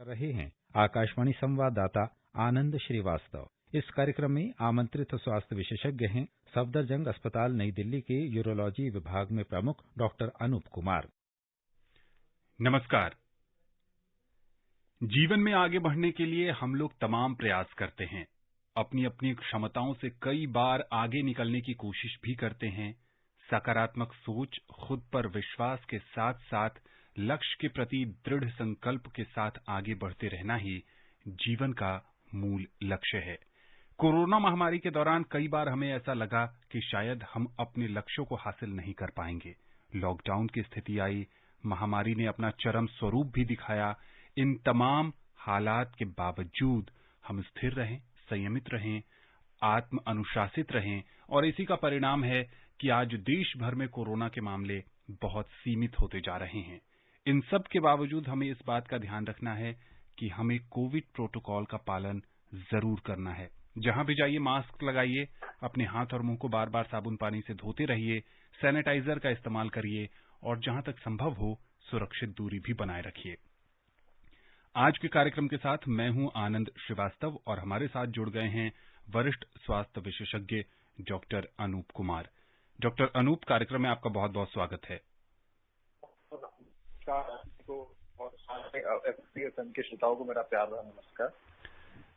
कर रहे हैं आकाशवाणी संवाददाता आनंद श्रीवास्तव। इस कार्यक्रम में आमंत्रित स्वास्थ्य विशेषज्ञ हैं सफदरजंग अस्पताल नई दिल्ली के यूरोलॉजी विभाग में प्रमुख डॉक्टर अनूप कुमार। नमस्कार। जीवन में आगे बढ़ने के लिए हम लोग तमाम प्रयास करते हैं, अपनी अपनी क्षमताओं से कई बार आगे निकलने की कोशिश भी करते हैं। सकारात्मक सोच, खुद पर विश्वास के साथ साथ लक्ष्य के प्रति दृढ़ संकल्प के साथ आगे बढ़ते रहना ही जीवन का मूल लक्ष्य है। कोरोना महामारी के दौरान कई बार हमें ऐसा लगा कि शायद हम अपने लक्ष्यों को हासिल नहीं कर पाएंगे। लॉकडाउन की स्थिति आई, महामारी ने अपना चरम स्वरूप भी दिखाया। इन तमाम हालात के बावजूद हम स्थिर रहें, संयमित रहें, आत्म अनुशासित रहें और इसी का परिणाम है कि आज देश भर में कोरोना के मामले बहुत सीमित होते जा रहे हैं। इन सब के बावजूद हमें इस बात का ध्यान रखना है कि हमें कोविड प्रोटोकॉल का पालन जरूर करना है। जहां भी जाइए मास्क लगाइए, अपने हाथ और मुंह को बार बार साबुन पानी से धोते रहिए, सैनिटाइजर का इस्तेमाल करिए और जहां तक संभव हो सुरक्षित दूरी भी बनाए रखिए। आज के कार्यक्रम के साथ मैं हूं आनंद श्रीवास्तव और हमारे साथ जुड़ गए हैं वरिष्ठ स्वास्थ्य विशेषज्ञ डॉक्टर अनूप कुमार। डॉक्टर अनूप, कार्यक्रम में आपका बहुत बहुत स्वागत है। के श्रोताओं को मेरा प्यार भरा नमस्कार।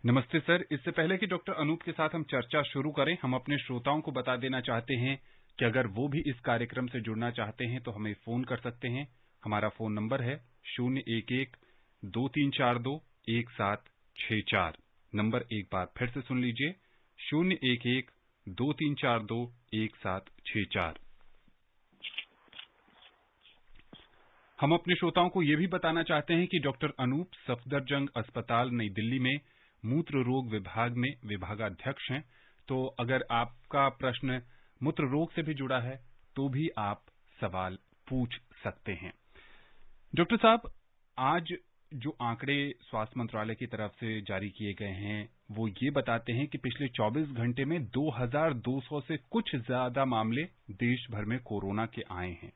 नमस्ते सर। इससे पहले कि डॉक्टर अनूप के साथ हम चर्चा शुरू करें, हम अपने श्रोताओं को बता देना चाहते हैं कि अगर वो भी इस कार्यक्रम से जुड़ना चाहते हैं तो हमें फोन कर सकते हैं। हमारा फोन नंबर है 011-2342-1764। नंबर एक बार फिर से सुन लीजिए, 011-2342-1764। हम अपने श्रोताओं को ये भी बताना चाहते हैं कि डॉक्टर अनूप सफदरजंग अस्पताल नई दिल्ली में मूत्र रोग विभाग में विभागाध्यक्ष हैं। तो अगर आपका प्रश्न मूत्र रोग से भी जुड़ा है तो भी आप सवाल पूछ सकते हैं। डॉक्टर साहब, आज जो आंकड़े स्वास्थ्य मंत्रालय की तरफ से जारी किए गए हैं वो ये बताते हैं कि पिछले 24 घंटे में 2200 से कुछ ज्यादा मामले देश भर में कोरोना के आए हैं।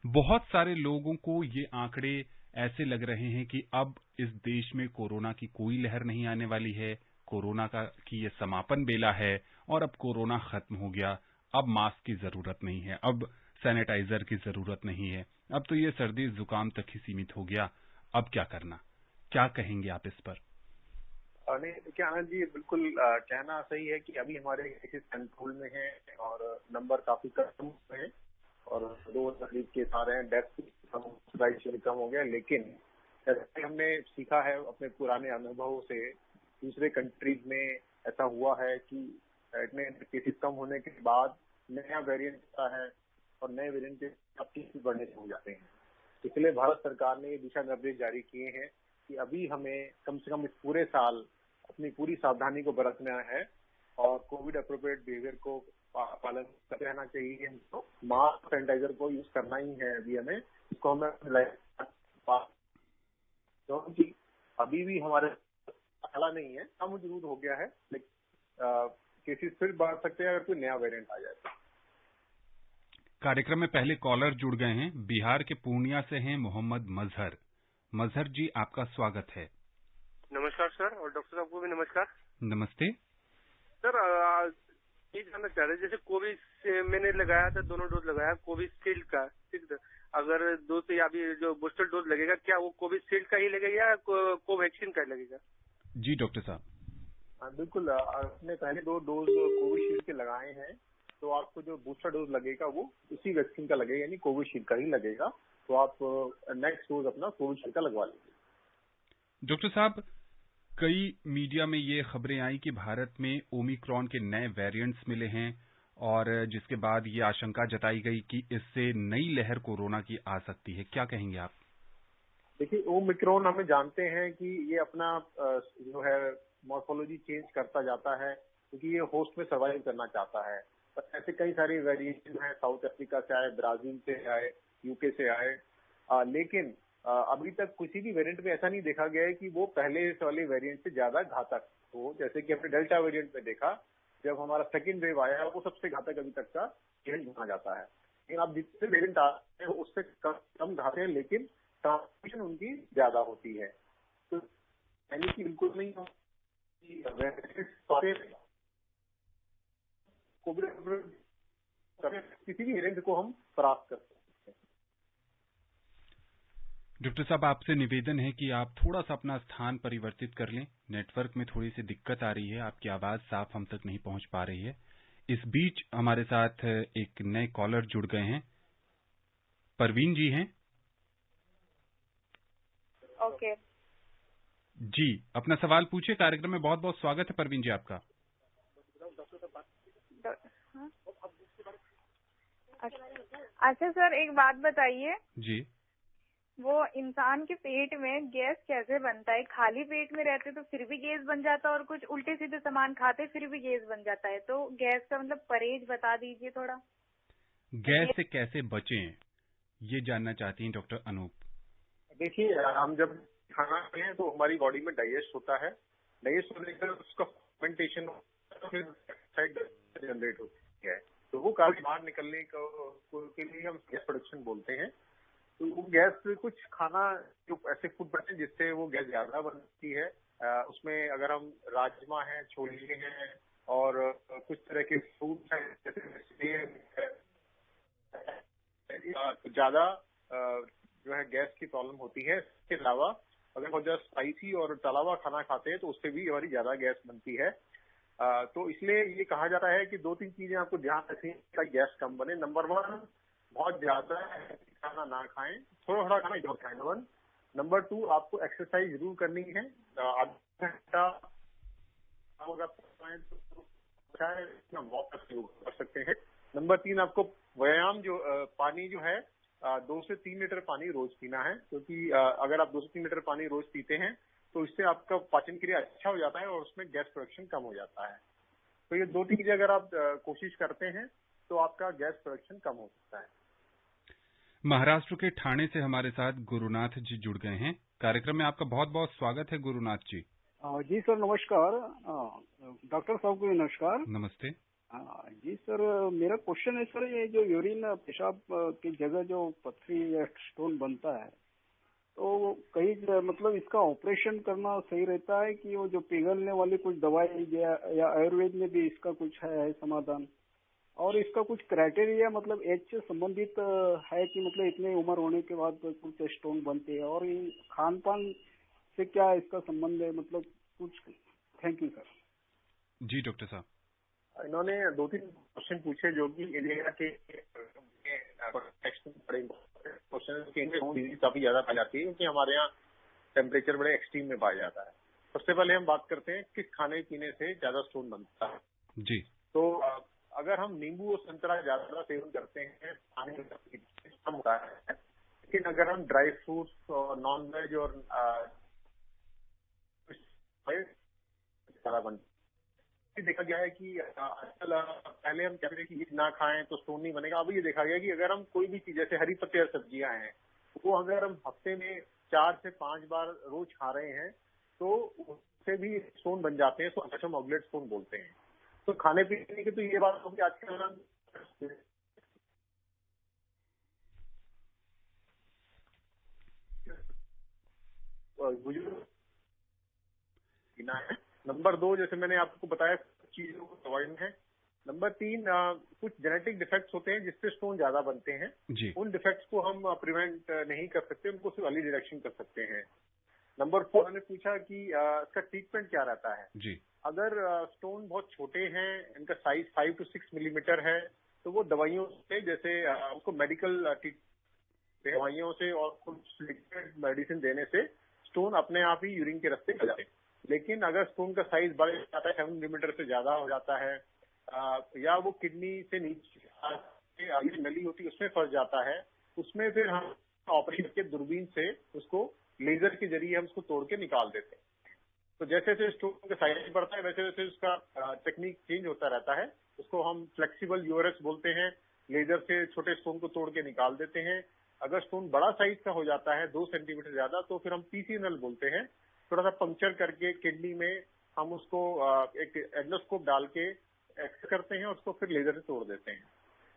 बहुत सारे लोगों को ये आंकड़े ऐसे लग रहे हैं कि अब इस देश में कोरोना की कोई लहर नहीं आने वाली है, कोरोना की ये समापन बेला है और अब कोरोना खत्म हो गया, अब मास्क की जरूरत नहीं है, अब सैनिटाइजर की जरूरत नहीं है, अब तो ये सर्दी जुकाम तक ही सीमित हो गया। अब क्या करना, क्या कहेंगे आप इस पर? देखिए आनंद जी, बिल्कुल कहना सही है कि अभी हमारे केसेस कंट्रोल में हैं और नंबर काफी कम है और 2 करीब केस आ रहे हैं, डेथ कम हो गया। लेकिन जैसे हमने सीखा है अपने पुराने अनुभवों से, दूसरे कंट्रीज में ऐसा हुआ है कि इतने केसेस कम होने के बाद नया वेरिएंट आता है और नए वेरिएंट के केसेस बढ़ने शुरू हो जाते हैं। इसलिए भारत सरकार ने दिशा निर्देश जारी किए हैं कि अभी हमें कम से कम इस पूरे साल अपनी पूरी सावधानी को बरतना है और कोविड अप्रोप्रिएट बिहेवियर को पालन करते रहना चाहिए। हमको मास्क, सैनिटाइजर को यूज करना ही है। अभी हमें इसको हमें क्योंकि अभी भी हमारे खला नहीं है, कम जरूर हो गया है, लेकिन केसेस फिर बढ़ सकते हैं अगर कोई नया वेरिएंट आ जाए तो। कार्यक्रम में पहले कॉलर जुड़ गए हैं। बिहार के पूर्णिया से हैं मोहम्मद मजहर। मजहर जी, आपका स्वागत है। नमस्कार सर, और डॉक्टर साहब को भी नमस्कार। नमस्ते सर। ये जानना चाह रहे, जैसे कोविड से मैंने लगाया था, दोनों डोज लगाया कोविशील्ड का, ठीक है। अगर अभी जो बूस्टर डोज लगेगा, क्या वो कोविशील्ड का ही लगेगा या कोवैक्सीन का लगेगा? जी डॉक्टर साहब। बिल्कुल, आपने पहले 2 डोज कोविशील्ड के लगाए हैं तो आपको जो बूस्टर डोज लगेगा वो उसी वैक्सीन का लगेगा, यानी कोविशील्ड का ही लगेगा। तो आप नेक्स्ट डोज अपना कोविशील्ड का लगवा लीजिए। डॉक्टर साहब, कई मीडिया में ये खबरें आई कि भारत में ओमिक्रॉन के नए वेरिएंट्स मिले हैं और जिसके बाद ये आशंका जताई गई कि इससे नई लहर कोरोना की आ सकती है। क्या कहेंगे आप? देखिए, ओमिक्रॉन हमें जानते हैं कि ये अपना जो है मॉर्फोलॉजी चेंज करता जाता है क्योंकि ये होस्ट में सर्वाइव करना चाहता है। पर ऐसे कई सारे वेरिएशन हैं, साउथ अफ्रीका से आए, ब्राजील से आए, यूके से आए, लेकिन अभी तक किसी भी वेरिएंट में ऐसा नहीं देखा गया है कि वो पहले वाले वेरिएंट से ज्यादा घातक हो। जैसे कि हमने डेल्टा वेरिएंट में देखा, जब हमारा सेकेंड वेव आया वो सबसे घातक अभी तक का वेरिएंट माना जाता है। लेकिन अब जितने वेरिएंट आ रहे हैं उससे कम घातक हैं, लेकिन ट्रांसमिशन उनकी ज्यादा होती है। तो यानी कि बिल्कुल नहीं हो वैसे किसी भी वेरिएंट को हम प्राप्त कर सकते हैं। डॉक्टर साहब, आपसे निवेदन है कि आप थोड़ा सा अपना स्थान परिवर्तित कर लें। नेटवर्क में थोड़ी सी दिक्कत आ रही है, आपकी आवाज साफ हम तक नहीं पहुंच पा रही है। इस बीच हमारे साथ एक नए कॉलर जुड़ गए हैं, परवीन जी हैं। ओके जी, अपना सवाल पूछिए। कार्यक्रम में बहुत बहुत स्वागत है परवीन जी आपका। हाँ? अच्छा सर, एक बात बताइए, जी, वो इंसान के पेट में गैस कैसे बनता है? खाली पेट में रहते तो फिर भी गैस बन जाता है और कुछ उल्टे सीधे सामान खाते फिर भी गैस बन जाता है, तो गैस का मतलब परहेज बता दीजिए थोड़ा। गैस से कैसे बचें, ये जानना चाहती हैं डॉक्टर अनूप। देखिए, हम जब खाना खाते हैं तो हमारी बॉडी में डाइजेस्ट होता है। डाइजेस्ट होने के बाद उसका फर्मेंटेशन फिर साइड जनरेट होती है, तो वो काफी बाहर निकलने के लिए हम गैस प्रोडक्शन बोलते हैं। तो वो गैस कुछ खाना जो ऐसे फूड बनते हैं जिससे वो गैस ज्यादा बनती है। उसमें अगर हम राजमा है, छोले हैं और कुछ तरह के फ्रूट हैं जैसे ज्यादा जो है गैस की प्रॉब्लम होती है। इसके अलावा अगर बहुत ज्यादा स्पाइसी और तला हुआ खाना खाते हैं तो उससे भी हमारी ज्यादा गैस बनती है। तो इसलिए ये कहा जाता है कि 2-3 चीजें आपको ध्यान रखनी है गैस कम बने। नंबर 1, बहुत ज्यादा खाना ना खाएं, थोड़ा थोड़ा खाना जो खाएं। नंबर 2, आपको एक्सरसाइज जरूर करनी है। आधा घंटा वॉक कर सकते हैं। नंबर 3, आपको व्यायाम पानी जो है 2 से 3 लीटर पानी रोज पीना है, क्योंकि अगर आप 2 से 3 लीटर पानी रोज पीते हैं तो इससे आपका पाचन क्रिया अच्छा हो जाता है और उसमें गैस प्रोडक्शन कम हो जाता है। तो ये 2-3 चीजें अगर आप कोशिश करते हैं तो आपका गैस प्रोडक्शन कम हो सकता है। महाराष्ट्र के ठाणे से हमारे साथ गुरुनाथ जी जुड़ गए हैं। कार्यक्रम में आपका बहुत बहुत स्वागत है गुरुनाथ जी। जी सर, नमस्कार। डॉक्टर साहब को नमस्कार। नमस्ते। जी सर, मेरा क्वेश्चन है सर, ये जो यूरिन पेशाब की जगह जो पथरी या स्टोन बनता है, तो कई मतलब इसका ऑपरेशन करना सही रहता है कि वो जो पिघलने वाली कुछ दवाई या आयुर्वेद में भी इसका कुछ है समाधान? और इसका कुछ क्राइटेरिया मतलब एज से संबंधित है कि मतलब इतने उम्र होने के बाद कुछ स्टोन बनते हैं, और खान पान से क्या इसका संबंध है, मतलब कुछ? Thank you sir. जी डॉक्टर साहब, इन्होंने 2-3 क्वेश्चन पूछे जो कि इंडिया के क्वेश्चन काफी ज्यादा पाई जाती है, क्योंकि हमारे यहाँ टेम्परेचर बड़े एक्सट्रीम में पाया जाता है। सबसे पहले हम बात करते हैं किस खाने पीने से ज्यादा स्टोन बनता है। जी, तो अगर हम नींबू और संतरा ज्यादा सेवन करते हैं पानी कम होता है, लेकिन अगर हम ड्राई फ्रूट्स और नॉन वेज और ज्यादा बनता है। देखा गया है कि आजकल पहले हम कहते थे कि ना खाएं तो स्टोन नहीं बनेगा। अब ये देखा गया कि अगर हम कोई भी चीज जैसे हरी पत्तेदार सब्जियां हैं, वो अगर हम हफ्ते में 4 से 5 बार रोज खा रहे हैं तो उससे भी स्टोन बन जाते हैं। तो हम ऑब्लेट स्टोन बोलते हैं। तो खाने पीने की तो ये बात होगी आजकल हम पीना है। नंबर 2, जैसे मैंने आपको बताया, चीजों को अवॉइड है। नंबर 3, कुछ जेनेटिक डिफेक्ट्स होते हैं जिससे स्टोन ज्यादा बनते हैं। जी, उन डिफेक्ट्स को हम प्रिवेंट नहीं कर सकते, उनको सिर्फ अर्ली डिटेक्शन कर सकते हैं। नंबर 4, मैंने पूछा कि इसका ट्रीटमेंट क्या रहता है। जी, अगर स्टोन बहुत छोटे हैं, इनका साइज 5 to 6 मिलीमीटर है, तो वो दवाइयों से, जैसे उसको मेडिकल दवाइयों से और कुछ लिक्विड मेडिसिन देने से स्टोन अपने आप ही यूरिन के रास्ते चले जाते हैं। लेकिन अगर स्टोन का साइज बढ़ जाता है, 7 मिलीमीटर से ज्यादा हो जाता है, या वो किडनी से नीचे आगे नली होती है उसमें फंस जाता है, उसमें फिर हम ऑपरेशन के दूरबीन से उसको लेजर के जरिए हम उसको तोड़ के निकाल देते हैं। तो जैसे जैसे स्टोन का साइज बढ़ता है वैसे वैसे उसका टेक्निक चेंज होता रहता है। उसको हम फ्लेक्सिबल यूआरएस बोलते हैं। लेजर से छोटे स्टोन को तोड़ के निकाल देते हैं। अगर स्टोन बड़ा साइज का हो जाता है, 2 सेंटीमीटर ज्यादा, तो फिर हम पीसीएनएल बोलते हैं। थोड़ा सा पंक्चर करके किडनी में हम उसको एक एंडोस्कोप डाल के एक्स करते हैं और उसको फिर लेजर से तोड़ देते हैं।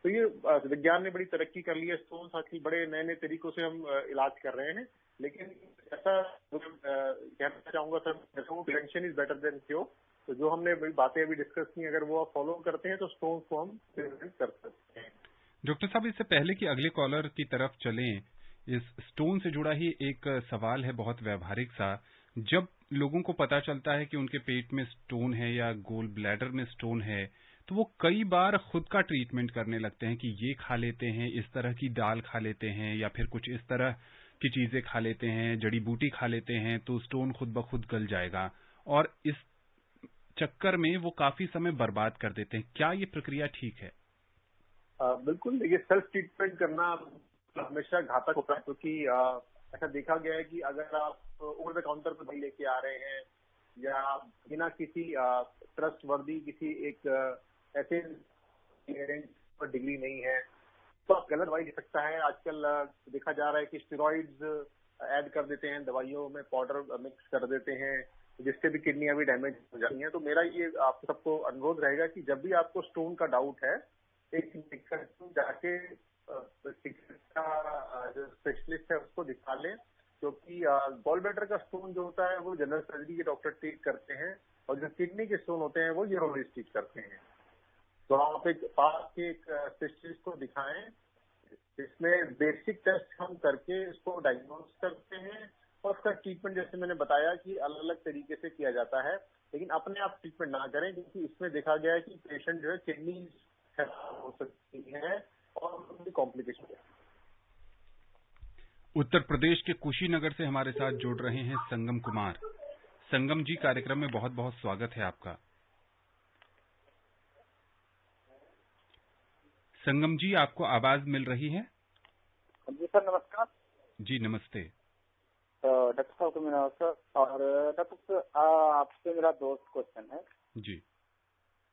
तो ये विज्ञान ने बड़ी तरक्की कर ली है। स्टोन आजकल बड़े नए नए तरीकों से हम इलाज कर रहे हैं। लेकिन ऐसा कहना चाहूंगा sir, prevention is better than cure. तो जो हमने बातें अभी डिस्कस की, अगर वो आप फॉलो करते हैं तो स्टोन को हम प्रिवेंट कर सकते हैं। डॉक्टर साहब, इससे पहले कि अगले कॉलर की तरफ चलें, इस स्टोन से जुड़ा ही एक सवाल है बहुत व्यवहारिक सा। जब लोगों को पता चलता है कि उनके पेट में स्टोन है या गोल ब्लैडर में स्टोन है, तो वो कई बार खुद का ट्रीटमेंट करने लगते हैं कि ये खा लेते हैं, इस तरह की दाल खा लेते हैं, या फिर कुछ इस तरह की चीजें खा लेते हैं, जड़ी बूटी खा लेते हैं, तो स्टोन खुद ब खुद गल जाएगा। और इस चक्कर में वो काफी समय बर्बाद कर देते हैं। क्या ये प्रक्रिया ठीक है? बिल्कुल, देखिए सेल्फ ट्रीटमेंट करना हमेशा घातक होता है, क्योंकि ऐसा देखा गया है कि अगर आप ओवर द काउंटर पर दवाई लेके आ रहे हैं या बिना किसी ट्रस्ट वर्दी किसी एक ऐसे पर डिग्री नहीं है, तो आप गलत दवाई ले सकता है। आजकल देखा जा रहा है कि स्टेरॉइड्स ऐड कर देते हैं दवाइयों में, पाउडर मिक्स कर देते हैं, जिससे भी किडनियां भी डैमेज हो जाती हैं। तो मेरा ये आप सबको अनुरोध रहेगा कि जब भी आपको स्टोन का डाउट है, एक जाके जो स्पेशलिस्ट है उसको दिखा लें, क्योंकि गॉल ब्लैडर का स्टोन जो होता है वो जनरल सर्जरी के डॉक्टर ट्रीट करते हैं, और जो किडनी के स्टोन होते हैं वो यूरोलॉजिस्ट ट्रीट करते हैं। तो आप एक पास के एक स्पेशलिस्ट को दिखाएं, इसमें बेसिक टेस्ट हम करके इसको डायग्नोज करते हैं, और उसका ट्रीटमेंट जैसे मैंने बताया कि अलग अलग तरीके से किया जाता है। लेकिन अपने आप ट्रीटमेंट ना करें, क्योंकि इसमें देखा गया है कि पेशेंट जो है किडनी हो सकती है और कॉम्प्लिकेशन है। उत्तर प्रदेश के कुशीनगर से हमारे साथ जुड़ रहे हैं संगम कुमार। संगम जी, कार्यक्रम में बहुत बहुत स्वागत है आपका। संगम जी, आपको आवाज मिल रही है? जी सर, नमस्कार। जी नमस्ते। डॉक्टर साहब को मेरा नमस्कार। और डॉक्टर साहब, आपसे मेरा दोस्त क्वेश्चन है जी।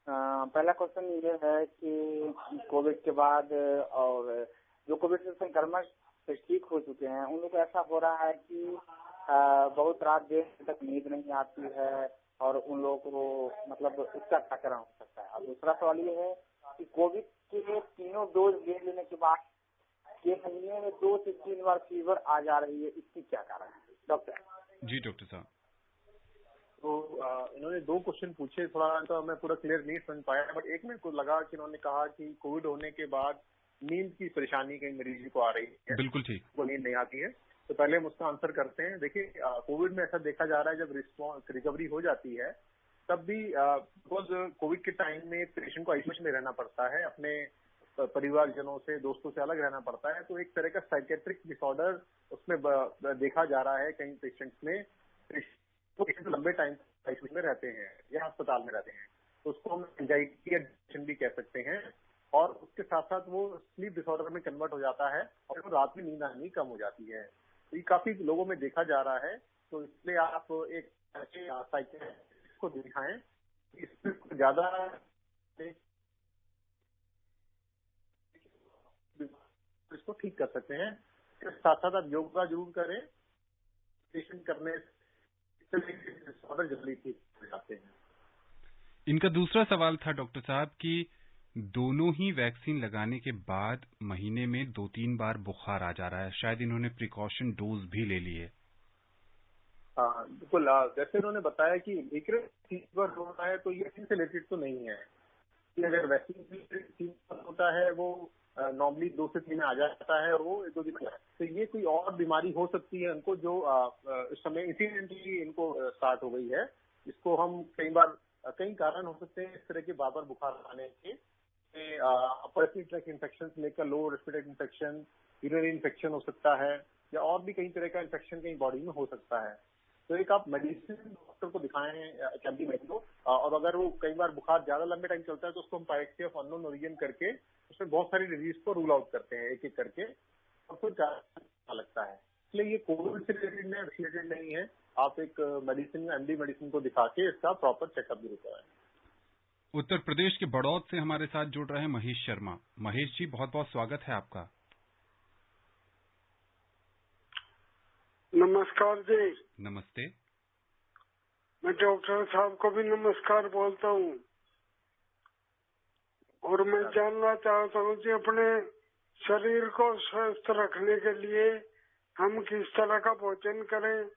पहला क्वेश्चन ये है कि कोविड के बाद और जो कोविड से संक्रमण से ठीक हो चुके हैं, उन लोगों को ऐसा हो रहा है कि बहुत रात देर तक नींद नहीं आती है, और उन लोगों को मतलब उसका क्या कारण हो सकता है। और दूसरा सवाल ये है कि कोविड के तीनों डोज ले लेने के बाद ये महीने में 2 से 3 बार फीवर आ जा रही है, इसकी क्या कारण है डॉक्टर? जी डॉक्टर साहब, तो इन्होंने 2 क्वेश्चन पूछे, थोड़ा तो मैं पूरा क्लियर नहीं समझ पाया, बट एक मेरे को लगा कि इन्होंने कहा कि कोविड होने के बाद नींद की परेशानी कई मरीज को आ रही है। बिल्कुल ठीक। वो नींद नहीं आती है, तो पहले हम उसका आंसर करते हैं। देखिए, कोविड में ऐसा देखा जा रहा है, जब रिकवरी हो जाती है तब भी बिकॉज कोविड के टाइम में पेशेंट को आइसोलेशन में रहना पड़ता है, अपने परिवारजनों से, दोस्तों से अलग रहना पड़ता है, तो एक तरह का साइकेट्रिक डिसऑर्डर उसमें देखा जा रहा है कई पेशेंट्स में। पेशेंट लंबे टाइम आइसोलेशन में रहते हैं या अस्पताल में रहते हैं, तो उसको हम एंजाइटी या डिप्रेशन भी कह सकते हैं, और उसके साथ साथ वो स्लीप डिसऑर्डर में कन्वर्ट हो जाता है और वो रात में नींद आनी कम हो जाती है। तो ये काफी लोगों में देखा जा रहा है, तो इसलिए आप एक ऐसे साइकियाट्रिस्ट को दिखाएं, इसमें ज्यादा इसको ठीक कर सकते हैं। इसके साथ साथ आप योगा जरूर करें, मेडिटेशन करने से डिसऑर्डर जल्दी ठीक हो जाते हैं। इनका दूसरा सवाल था डॉक्टर साहब कि दोनों ही वैक्सीन लगाने के बाद महीने में 2-3 बार बुखार आ जा रहा है, शायद इन्होंने प्रिकॉशन डोज भी ले लिए। हाँ बिल्कुल, जैसे उन्होंने बताया कि फीवर होता है, तो ये वैक्सीन से रिलेटेड तो नहीं है। कि अगर वैक्सीन से फीवर होता है वो नॉर्मली 2 से 3 में आ जाता है, और वो 1-2 दिन में, तो ये कोई और बीमारी हो सकती है उनको, जो इस समय इंसिडेंटली इनको स्टार्ट हो गई है। इसको हम कई कारण हो सकते हैं इस तरह के बार बुखार आने के, अपर रेस्पिरेटरी ट्रैक्ट इन्फेक्शन से लेकर lower respiratory infection, urinary infection हो सकता है, या और भी कई तरह का इन्फेक्शन कहीं बॉडी में हो सकता है। तो एक आप मेडिसिन डॉक्टर को दिखाएं, कैंडी मेडिको, और अगर वो कई बार बुखार ज्यादा लंबे टाइम चलता है तो उसको हम पायरेक्सी ऑफ अननोन ओरिजिन करके उसमें बहुत सारी डिजीज को रूल आउट करते हैं एक एक करके, और फिर क्या लगता है। इसलिए ये कोविड से रिलेटेड नहीं है। आप एक मेडिसिन, एमडी मेडिसिन को दिखा के इसका प्रॉपर चेकअप भी कराएं। उत्तर प्रदेश के बड़ौद से हमारे साथ जुड़ रहे हैं महेश शर्मा। महेश जी, बहुत बहुत स्वागत है आपका। नमस्कार जी। नमस्ते। मैं डॉक्टर साहब को भी नमस्कार बोलता हूँ, और मैं जानना चाहता हूँ कि अपने शरीर को स्वस्थ रखने के लिए हम किस तरह का भोजन करें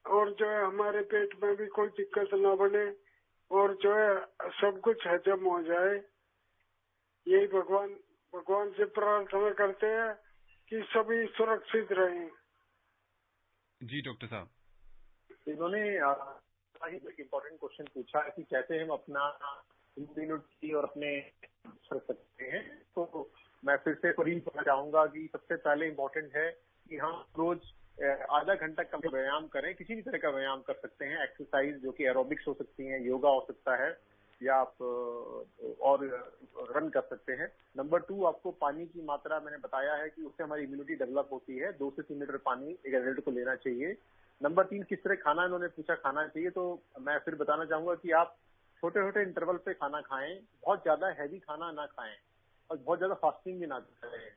और जो है हमारे पेट में भी कोई दिक्कत न बने और जो है सब कुछ हजम हो जाए, यही भगवान से प्रार्थना करते हैं कि सभी सुरक्षित रहें। जी डॉक्टर साहब, इन्होंने एक इम्पोर्टेंट क्वेश्चन पूछा है कि कैसे हम अपना इम्यूनिटी और अपने कर सकते हैं। तो मैं फिर से वही कहना चाहूंगा कि सबसे पहले इम्पोर्टेंट है कि हम रोज आधा घंटा का व्यायाम करें। किसी भी तरह का व्यायाम कर सकते हैं, एक्सरसाइज जो कि एरोबिक्स हो सकती है, योगा हो सकता है, या आप और रन कर सकते हैं। नंबर 2, आपको पानी की मात्रा मैंने बताया है कि उससे हमारी इम्यूनिटी डेवलप होती है। 2 से 3 लीटर पानी एक एडल्ट को लेना चाहिए। नंबर 3, किस तरह खाना इन्होंने पूछा खाना चाहिए, तो मैं फिर बताना चाहूंगा कि आप छोटे छोटे इंटरवल पे खाना खाएं, बहुत ज्यादा हैवी खाना ना खाएं और बहुत ज्यादा फास्टिंग भी ना करें।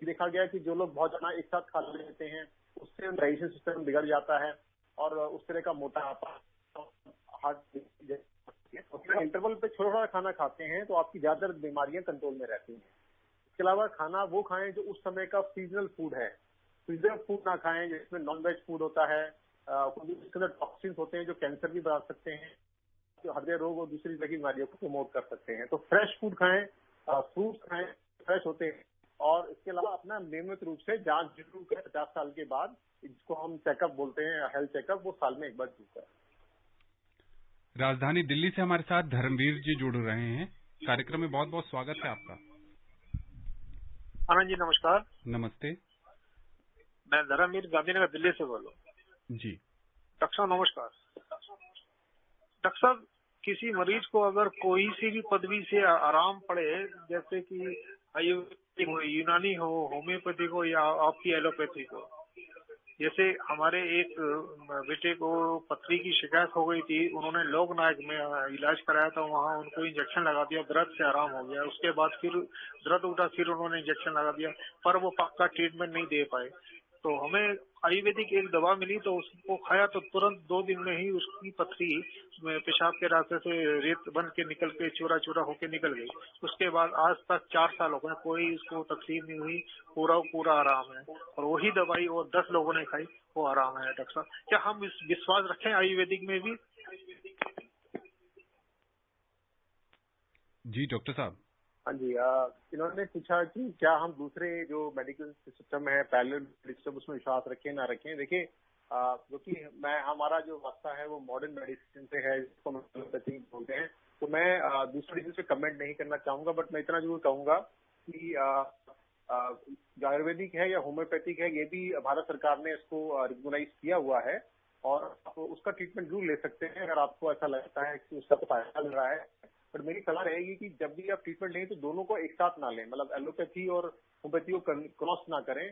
देखा गया है कि जो लोग बहुत ज्यादा एक साथ खा लेते हैं उससे डाइजेशन सिस्टम बिगड़ जाता है और उस तरह का मोटापा, हार्ट। इंटरवल पे छोटा खाना खाते हैं तो आपकी ज्यादातर बीमारियां कंट्रोल में रहती हैं। इसके अलावा खाना वो खाएं जो उस समय का सीजनल फूड है। सीजनल फूड ना खाएं जिसमें नॉन वेज फूड होता है, इसके अंदर टॉक्सिन्स होते हैं जो कैंसर भी बढ़ा सकते हैं, जो हृदय रोग और दूसरी तरह की बीमारियों को प्रमोट कर सकते हैं। तो फ्रेश फूड खाएं, फ्रूट्स खाएं, फ्रेश होते हैं। और इसके अलावा अपना नियमित रूप से जांच जरूर करें 50 साल के बाद, जिसको हम चेकअप बोलते हैं, हेल्थ चेकअप, वो साल में एक बार जरूर करें। राजधानी दिल्ली से हमारे साथ धर्मवीर जी जुड़ रहे हैं। कार्यक्रम में बहुत बहुत स्वागत है आपका। आनंद जी नमस्कार। नमस्ते। मैं धर्मवीर गांधीनगर दिल्ली से बोल रहा हूँ। जी डॉक्टर साहब नमस्कार। डॉक्टर साहब, किसी मरीज को अगर कोई सी भी पदवी से आराम पड़े, जैसे कि आयुर्वेदिक हो, यूनानी हो, होम्योपैथिक हो या आपकी एलोपैथिक हो, जैसे हमारे एक बेटे को पथरी की शिकायत हो गई थी, उन्होंने लोकनायक में इलाज कराया था, वहाँ उनको इंजेक्शन लगा दिया, दर्द से आराम हो गया। उसके बाद फिर दर्द उठा, फिर उन्होंने इंजेक्शन लगा दिया, पर वो पक्का ट्रीटमेंट नहीं दे पाए। तो हमें आयुर्वेदिक एक दवा मिली, तो उसको खाया तो तुरंत 2 दिन में ही उसकी पथरी पेशाब के रास्ते से रेत बन के निकल के चूरा चूरा होके निकल गई। उसके बाद आज तक 4 साल हो गए, कोई उसको तकलीफ नहीं हुई, पूरा आराम है। और वही दवाई और 10 लोगों ने खाई, वो आराम है। डॉक्टर साहब, क्या हम इस विश्वास रखें आयुर्वेदिक में भी? जी डॉक्टर साहब। हाँ जी, इन्होंने पूछा कि क्या हम दूसरे जो मेडिकल सिस्टम है, पैरेलल सिस्टम, उसमें विश्वास रखें ना रखें। देखिए, क्योंकि हमारा जो रास्ता है वो मॉडर्न मेडिसिन से है, जिसको एलोपैथी बोलते हैं, तो मैं दूसरे मेडिसिन पे कमेंट नहीं करना चाहूंगा। बट मैं इतना जरूर कहूंगा कि जो आयुर्वेदिक है या होम्योपैथिक है, ये भी भारत सरकार ने इसको रिकॉग्नाइज किया हुआ है और आप उसका ट्रीटमेंट जरूर ले सकते हैं अगर आपको ऐसा लगता है कि उसका तो फायदा मिल रहा है। पर मेरी सलाह रहेगी कि जब भी आप ट्रीटमेंट लें तो दोनों को एक साथ ना लें, मतलब एलोपैथी और होम्योपैथी को क्रॉस ना करें।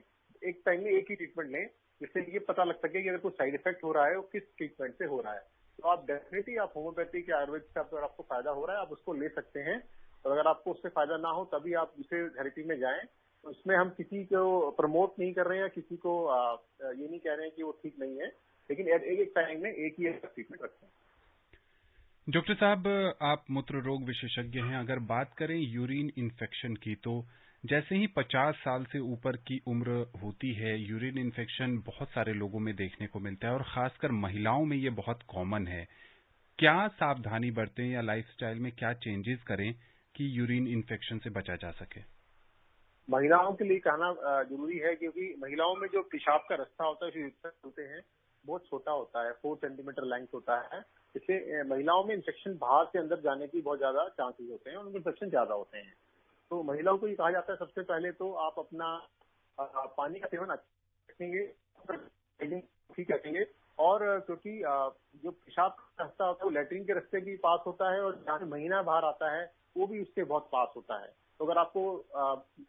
एक टाइम में एक ही ट्रीटमेंट लें, जिससे ये पता लग सके कि अगर कोई साइड इफेक्ट हो रहा है वो किस ट्रीटमेंट से हो रहा है। तो आप डेफिनेटली आप होम्योपैथी या आयुर्वेद से अगर आपको फायदा हो रहा है आप उसको ले सकते हैं, और अगर आपको उससे फायदा ना हो तभी आप दूसरे थेरेपी में जाएं। तो इसमें हम किसी को प्रमोट नहीं कर रहे हैं, किसी को ये नहीं कह रहे हैं कि वो ठीक नहीं है, लेकिन एक टाइम में एक ही ट्रीटमेंट रखते हैं। डॉक्टर साहब, आप मूत्र रोग विशेषज्ञ हैं। अगर बात करें यूरिन इन्फेक्शन की, तो जैसे ही 50 साल से ऊपर की उम्र होती है, यूरिन इन्फेक्शन बहुत सारे लोगों में देखने को मिलता है और खासकर महिलाओं में ये बहुत कॉमन है। क्या सावधानी बरतें या लाइफस्टाइल में क्या चेंजेस करें कि यूरिन इन्फेक्शन से बचा जा सके? महिलाओं के लिए कहना जरूरी है, क्योंकि महिलाओं में जो पेशाब का रास्ता होता है, जो होते हैं, बहुत छोटा होता है, 4 सेंटीमीटर लेंथ होता है। इससे महिलाओं में इन्फेक्शन बाहर से अंदर जाने की बहुत ज्यादा चांसेस होते हैं, उनके इन्फेक्शन ज्यादा होते हैं। तो महिलाओं को ये कहा जाता है सबसे पहले तो आप अपना पानी का सेवन रखेंगे, ठीक रखेंगे। और क्योंकि जो पेशाब का रास्ता होता है वो लैट्रिन के रास्ते के पास होता है, और जहाँ महीना बाहर आता है वो भी उसके बहुत पास होता है। तो अगर आपको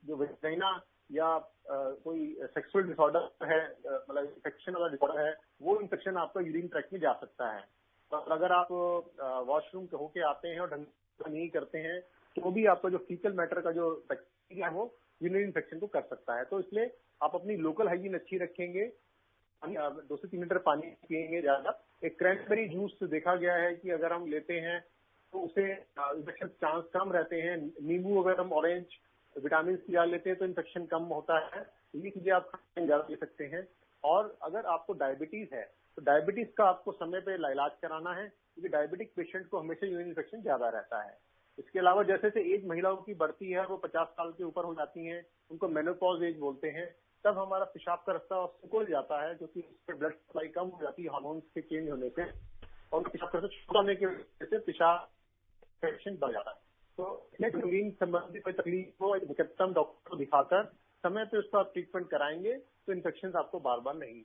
जो वेजाइना या कोई सेक्सुअल डिसऑर्डर है, मतलब इन्फेक्शन वाला डिसऑर्डर है, वो इन्फेक्शन आपका यूरिन ट्रैक्ट में जा सकता है। तो अगर आप वॉशरूम होके आते हैं और ढंग से नहीं करते हैं तो भी आपका जो फीकल मैटर का जो बैक्टीरिया है वो यूरिन इन्फेक्शन को कर सकता है। तो इसलिए आप अपनी लोकल हाइजीन अच्छी रखेंगे, 2 से 3 लीटर पानी पिएंगे ज्यादा। एक क्रैनबेरी जूस देखा गया है कि अगर हम लेते हैं तो उसे इन्फेक्शन चांस कम रहते हैं। नींबू, अगर हम ऑरेंज विटामिन सी लेते हैं तो इन्फेक्शन कम होता है। ये चीजें आप ज्यादा ले सकते हैं। और अगर आपको डायबिटीज है तो डायबिटीज का आपको समय पे इलाज कराना है, क्योंकि डायबिटिक पेशेंट को हमेशा यूरिन इन्फेक्शन ज्यादा रहता है। इसके अलावा जैसे से एज महिलाओं की बढ़ती है, वो 50 साल के ऊपर हो जाती हैं, उनको मेनोपॉज एज बोलते हैं, तब हमारा पेशाब का रास्ता सिकुड़ जाता है, क्योंकि उस पर ब्लड सप्लाई कम हो जाती है हार्मोन्स के चेंज होने से, और पेशाब का रास्ता छोटा होने की वजह से पेशाब इन्फेक्शन बढ़ जाता है। तो यूरिन संबंधी कोई तकलीफ हो, निकटतम डॉक्टर को दिखाकर समय पे उसका ट्रीटमेंट कराएंगे तो इन्फेक्शन आपको बार बार नहीं।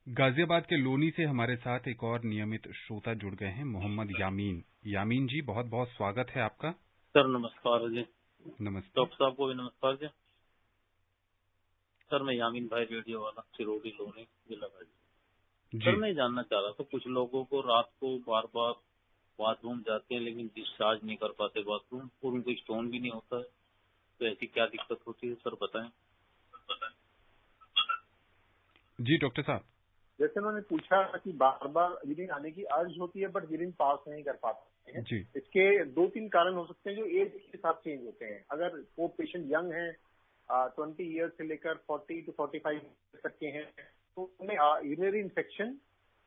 गाजियाबाद के लोनी से हमारे साथ एक और नियमित श्रोता जुड़ गए हैं, मोहम्मद यामीन। यामीन जी, बहुत बहुत स्वागत है आपका। सर नमस्कार जी। नमस्ते। डॉक्टर साहब को भी नमस्कार जी। सर मैं यामीन भाई रेडियो वाला, सिरोडी लोनी जिला भाई। सर मैं जानना चाह रहा था, कुछ लोगों को रात को बार बार बाथरूम जाते हैं लेकिन डिस्चार्ज नहीं कर पाते बाथरूम, और उनको स्टोन भी नहीं होता है, तो ऐसी क्या दिक्कत होती है सर, बताएं। जी डॉक्टर साहब, जैसे उन्होंने पूछा कि बार बार यूरिन आने की अर्ज होती है बट यूरिन पास नहीं कर पाते हैं, इसके 2-3 कारण हो सकते हैं जो एज के साथ चेंज होते हैं। अगर वो पेशेंट यंग है, 20 ईयर्स से लेकर 40 to 45 तक के हैं, तो उनमें यूरिनरी इन्फेक्शन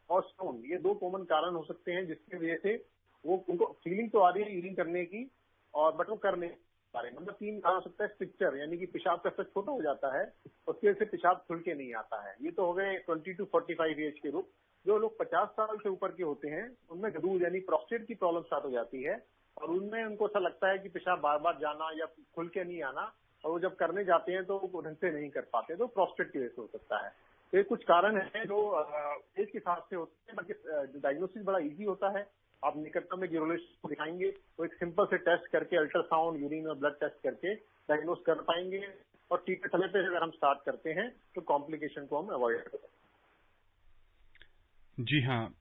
और स्टोन, ये 2 कॉमन कारण हो सकते हैं जिसकी वजह से वो उनको फीलिंग तो आ रही है यूरिन करने की, और बट वो कर नहीं पा रहे। नंबर 3 कारण हो सकता है स्ट्रिक्चर, यानी कि पेशाब का स्तर छोटा हो जाता है, उसकी वजह से पेशाब खुल के नहीं आता है। ये तो हो गए 20 to 45 एज के रूप। जो लोग 50 साल से ऊपर के होते हैं उनमें गदूज यानी प्रोस्टेट की प्रॉब्लम स्टार्ट हो जाती है, और उनमें उनको ऐसा लगता है कि पेशाब बार बार जाना या खुल के नहीं आना, और वो जब करने जाते हैं तो वो ढंग से नहीं कर पाते, तो प्रोस्टेट की वजह से हो सकता है। तो ये कुछ कारण है जो एज के हिसाब से होते हैं। बाकी डायग्नोसिस बड़ा इजी होता है। आप निकटतम में यूरोलॉजिस्ट को दिखाएंगे तो एक सिंपल से टेस्ट करके, अल्ट्रासाउंड, यूरिन और ब्लड टेस्ट करके डायग्नोस कर पाएंगे, और ट्रीटमेंट समय पे अगर हम स्टार्ट करते हैं तो कॉम्प्लिकेशन को हम अवॉइड कर सकते हैं। जी हाँ,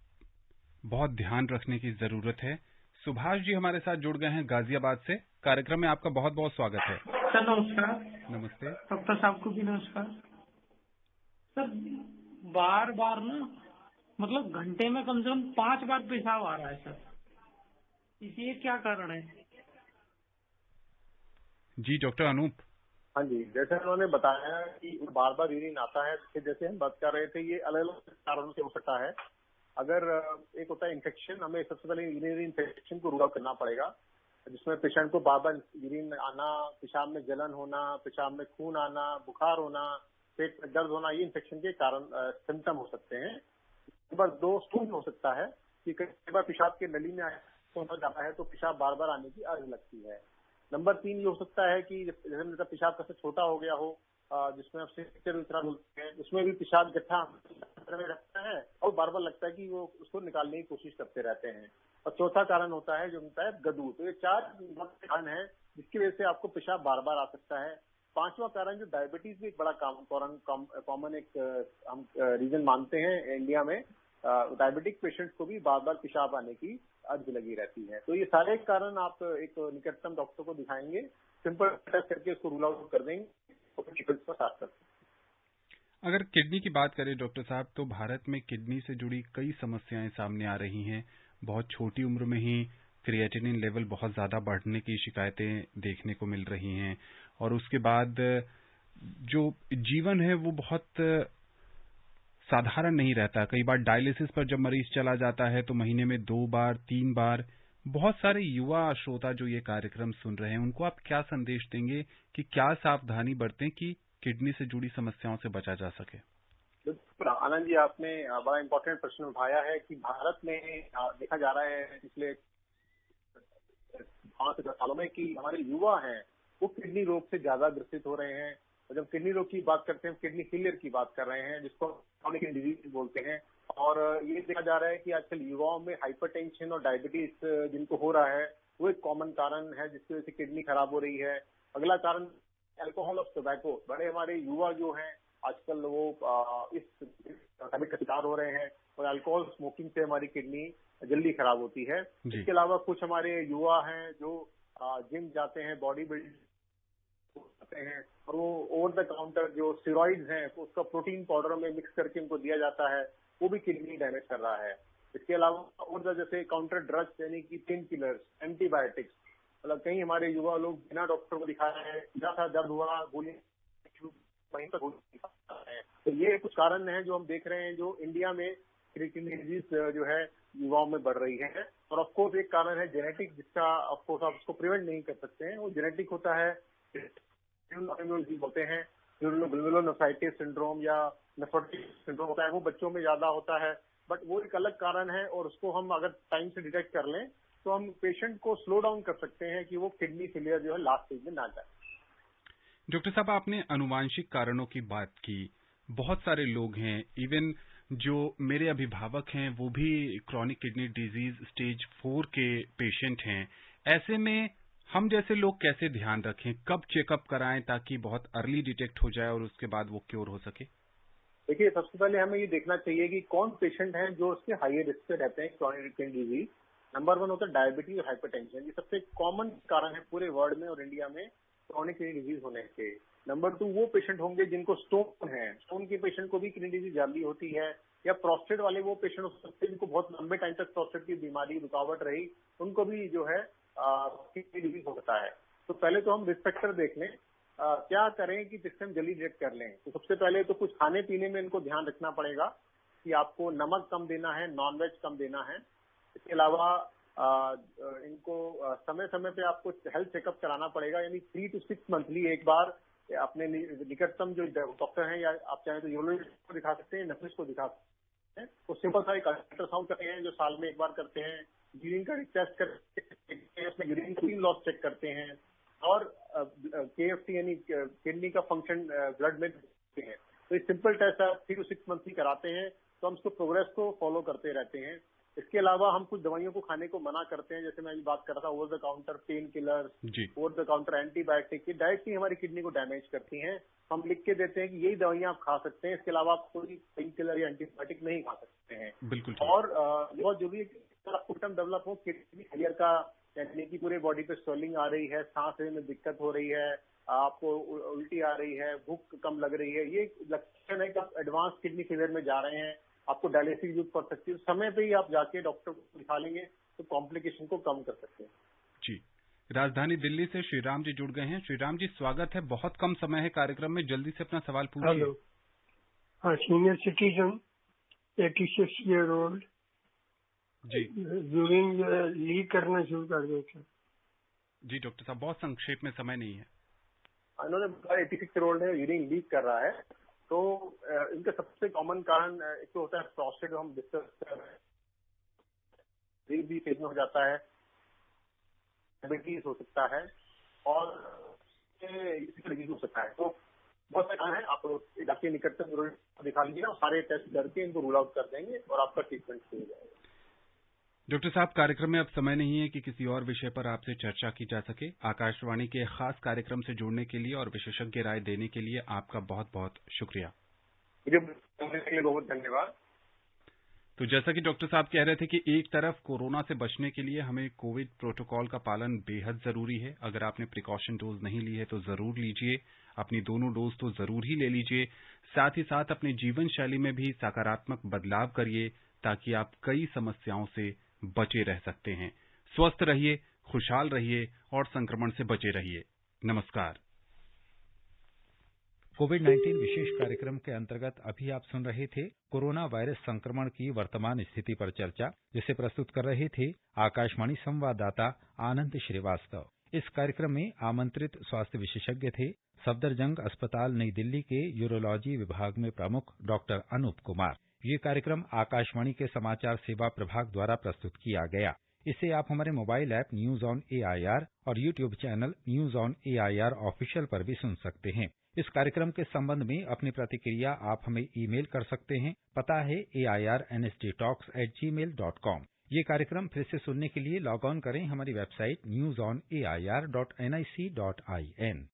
बहुत ध्यान रखने की जरूरत है। सुभाष जी हमारे साथ जुड़ गए हैं गाजियाबाद से। कार्यक्रम में आपका बहुत बहुत स्वागत है। सर नमस्कार। नमस्ते। डॉक्टर साहब को भी नमस्कार। सर बार बार ना, मतलब घंटे में कम से कम 5 बार पेशाब आ रहा है सर, इसलिए क्या कारण है? जी डॉक्टर अनूप। हाँ जी, जैसे उन्होंने बताया कि बार बार यूरिन आता है, जैसे हम बात कर रहे थे, ये अलग अलग कारणों से हो सकता है। अगर एक होता है इन्फेक्शन, हमें सबसे पहले यूरिनरी इन्फेक्शन को रूल आउट करना पड़ेगा, जिसमें पेशेंट को बार बार यूरिन आना, पेशाब में जलन होना, पेशाब में खून आना, बुखार होना, पेट में दर्द होना, ये इन्फेक्शन के कारण सिम्टम हो सकते हैं। नंबर 2 स्टोन हो सकता है कि कई बार पेशाब के नली में हो जाता है तो पेशाब बार बार आने की अर्ज लगती है। नंबर 3 ये हो सकता है कि जैसे पेशाब का छोटा हो गया हो, जिसमें आप स्ट्रिक्चर इतना बोलते हैं, उसमें भी पेशाब गड्ढा में रखता है और बार बार लगता है कि वो उसको निकालने की कोशिश करते रहते हैं। और चौथा कारण होता है जो होता है गदू। तो ये 4 कारण है जिसकी वजह से आपको पेशाब बार बार आ सकता है। 5वां कारण जो डायबिटीज भी एक बड़ा कॉमन एक हम रीजन मानते हैं इंडिया में, डायबिटिक पेशेंट्स को भी बार बार पेशाब आने की अर्ज लगी रहती है। तो ये सारे कारण आप एक निकटतम डॉक्टर को दिखाएंगे, सिंपल टेस्ट करके उसको रूल आउट कर देंगे और फिर ट्रीटमेंट को स्टार्ट करते हैं। अगर किडनी की बात करें डॉक्टर साहब, तो भारत में किडनी से जुड़ी कई समस्याएं सामने आ रही हैं। बहुत छोटी उम्र में ही क्रिएटिनिन लेवल बहुत ज्यादा बढ़ने की शिकायतें देखने को मिल रही हैं, और उसके बाद जो जीवन है वो बहुत साधारण नहीं रहता। कई बार डायलिसिस पर जब मरीज चला जाता है तो महीने में 2 बार 3 बार। बहुत सारे युवा श्रोता जो ये कार्यक्रम सुन रहे हैं, उनको आप क्या संदेश देंगे कि क्या सावधानी बरतें कि किडनी से जुड़ी समस्याओं से बचा जा सके? आनंद जी, आपने बड़ा इम्पोर्टेंट प्रश्न उठाया है कि भारत में देखा जा रहा है पिछले 5 से 10 सालों में कि हमारे युवा हैं वो किडनी रोग से ज्यादा ग्रसित हो रहे हैं। और जब किडनी रोग की बात करते हैं, किडनी फेलियर की बात कर रहे हैं, जिसको क्रोनिक किडनी डिजीज बोलते हैं। और ये देखा जा रहा है कि आजकल युवाओं में हाइपरटेंशन और डायबिटीज जिनको हो रहा है वो एक कॉमन कारण है जिसकी वजह से किडनी खराब हो रही है। अगला कारण अल्कोहल और टोबैको। बड़े हमारे युवा जो हैं आजकल वो इस हैबिट का शिकार हो रहे हैं, और अल्कोहल स्मोकिंग से हमारी किडनी जल्दी खराब होती है। इसके अलावा कुछ हमारे युवा हैं जो जिम जाते हैं, बॉडी बिल्ड करते हैं, और वो ओवर द काउंटर जो स्टेरॉइड्स हैं उसका प्रोटीन पाउडर में मिक्स करके उनको दिया जाता है, वो भी किडनी डैमेज कर रहा है। इसके अलावा ओवर द जैसे काउंटर ड्रग्स यानी कि पेन किलर्स, एंटीबायोटिक्स, मतलब कई हमारे युवा लोग बिना डॉक्टर को दिखाए हैं, जैसा दर्द हुआ गोली महीने तक हो नहीं पाता है। तो ये कुछ कारण हैं जो हम देख रहे हैं, जो इंडिया में किडनी डिजीज जो है युवाओं में बढ़ रही है। और ऑफकोर्स एक कारण है जेनेटिक, जिसका ऑफकोर्स आप उसको प्रिवेंट नहीं कर सकते हैं, वो जेनेटिक होता है। होते हैं ग्लोमेरुलोनेफ्राइटिस सिंड्रोम या नेफ्रोटिक सिंड्रोम होता है, वो बच्चों में ज्यादा होता है, बट वो एक अलग कारण है और उसको हम अगर टाइम से डिटेक्ट कर लें तो हम पेशेंट को स्लो डाउन कर सकते हैं कि वो किडनी फेलियर जो है लास्ट स्टेज में ना जाए। डॉक्टर साहब, आपने अनुवांशिक कारणों की बात की। बहुत सारे लोग हैं, इवन जो मेरे अभिभावक हैं वो भी क्रॉनिक किडनी डिजीज स्टेज 4 के पेशेंट हैं। ऐसे में हम जैसे लोग कैसे ध्यान रखें, कब चेकअप कराएं ताकि बहुत अर्ली डिटेक्ट हो जाए और उसके बाद वो क्योर हो सके? देखिए, सबसे पहले हमें ये देखना चाहिए कि कौन पेशेंट हैं जो उसके हाई रिस्क पे रहते हैं क्रॉनिक किडनी डिजीज। नंबर 1 होता है डायबिटीज और हाइपरटेंशन, ये सबसे कॉमन कारण है पूरे वर्ल्ड में और इंडिया में क्रॉनिक किडनी डिजीज होने के। नंबर 2 वो पेशेंट होंगे जिनको स्टोन है, स्टोन के पेशेंट को भी किडनी डिजीज जल्दी होती है, या प्रोस्टेट वाले वो पेशेंट हो सकते हैं जिनको बहुत लंबे टाइम तक प्रोस्टेट की बीमारी रुकावट रही, उनको भी जो है किडनी डिजीज हो सकता है। तो पहले तो हम रिस्क फैक्टर देख लें, क्या करें कि जिससे हम जल्दी डिटेक्ट कर लें। तो सबसे पहले तो कुछ खाने पीने में इनको ध्यान रखना पड़ेगा कि आपको नमक कम देना है, नॉनवेज कम देना है। इसके अलावा इनको समय समय पे आपको हेल्थ चेकअप कराना पड़ेगा, यानी 3 to 6 मंथली एक बार अपने निकटतम जो डॉक्टर हैं, या आप चाहें तो यूरोलॉजिस्ट को दिखा सकते हैं, नेफ्रोलॉजिस्ट को दिखा सकते हैं। वो सिंपल सा एक अल्ट्रासाउंड करते हैं जो साल में एक बार करते हैं, यूरिन का टेस्ट करते हैं, उसमें यूरिन क्लीन लॉस चेक करते हैं, और KFT यानी किडनी का फंक्शन ब्लड में देखते हैं। तो ये सिंपल टेस्ट आप 3 to 6 मंथली कराते हैं, तो हम उसको प्रोग्रेस को फॉलो करते रहते हैं। इसके अलावा हम कुछ दवाइयों को खाने को मना करते हैं, जैसे मैं अभी बात कर रहा था over the counter pain killer, over the counter antibiotic, ये डायरेक्टली हमारी किडनी को डैमेज करती हैं। हम लिख के देते हैं कि यही दवाइयां आप खा सकते हैं, इसके अलावा आप कोई पेन किलर या एंटीबायोटिक नहीं खा सकते हैं। बिल्कुल। और बहुत जरूरी है कि आपको सिम्टम डेवलप हो किडनी फेलियर का, यानी कि पूरे बॉडी पे स्वेलिंग आ रही है, सांस लेने में दिक्कत हो रही है, आपको उल्टी आ रही है, भूख कम लग रही है, ये लक्षण है कि आप एडवांस किडनी फेलियर में जा रहे हैं, आपको डायलिसिस यूज कर सकती है। समय पे ही आप जाके डॉक्टर को दिखा लेंगे तो कॉम्प्लिकेशन को कम कर सकते हैं। जी, राजधानी दिल्ली से श्रीराम जी जुड़ गए हैं। श्रीराम जी, स्वागत है। बहुत कम समय है कार्यक्रम में, जल्दी से अपना सवाल पूछिए। हेलो, हाँ, सीनियर सिटीजन 86 ईयर ओल्ड जी, यूरिन लीक करना शुरू कर देते। जी डॉक्टर साहब, बहुत संक्षेप में, समय नहीं है। इन्होंने 86 ईयर ओल्ड है, यूरिन लीक कर रहा है, तो इनका सबसे कॉमन कारण एक तो होता है प्रोस्टेट, जो हम डिस्कस कर रहे हैं, भी फेज में हो जाता है, डायबिटीज हो सकता है, और डिजीज हो सकता है। तो बहुत सारे कारण है, आप डॉक्टर निकटतम यूरोलॉजिस्ट दिखा लीजिए ना, सारे टेस्ट करके इनको रूल आउट कर देंगे और आपका ट्रीटमेंट शुरू हो जाएगा। डॉक्टर साहब, कार्यक्रम में अब समय नहीं है कि किसी और विषय पर आपसे चर्चा की जा सके। आकाशवाणी के खास कार्यक्रम से जुड़ने के लिए और विशेषज्ञ राय देने के लिए आपका बहुत बहुत शुक्रिया। मुझे बहुत धन्यवाद। तो जैसा कि डॉक्टर साहब कह रहे थे कि एक तरफ कोरोना से बचने के लिए हमें कोविड प्रोटोकॉल का पालन बेहद जरूरी है। अगर आपने प्रिकॉशन डोज नहीं ली है तो जरूर लीजिए, अपनी दोनों डोज तो जरूर ही ले लीजिए। साथ ही साथ अपने जीवन शैली में भी सकारात्मक बदलाव करिए ताकि आप कई समस्याओं से बचे रह सकते हैं। स्वस्थ रहिए, खुशहाल रहिए और संक्रमण से बचे रहिए। नमस्कार। कोविड-19 विशेष कार्यक्रम के अंतर्गत अभी आप सुन रहे थे कोरोना वायरस संक्रमण की वर्तमान स्थिति पर चर्चा, जिसे प्रस्तुत कर रहे थे आकाशवाणी संवाददाता आनंद श्रीवास्तव। इस कार्यक्रम में आमंत्रित स्वास्थ्य विशेषज्ञ थे सफदरजंग अस्पताल नई दिल्ली के यूरोलॉजी विभाग में प्रमुख डॉक्टर अनूप कुमार। ये कार्यक्रम आकाशवाणी के समाचार सेवा प्रभाग द्वारा प्रस्तुत किया गया। इसे आप हमारे mobile app news on AIR और YouTube channel news on AIR official पर भी सुन सकते हैं। इस कार्यक्रम के संबंध में अपनी प्रतिक्रिया आप हमें ईमेल कर सकते हैं। पता है airnsttalks@gmail.com। ये कार्यक्रम फिर से सुनने के लिए लॉग ऑन करें हमारी वेबसाइट newsonair.nic.in।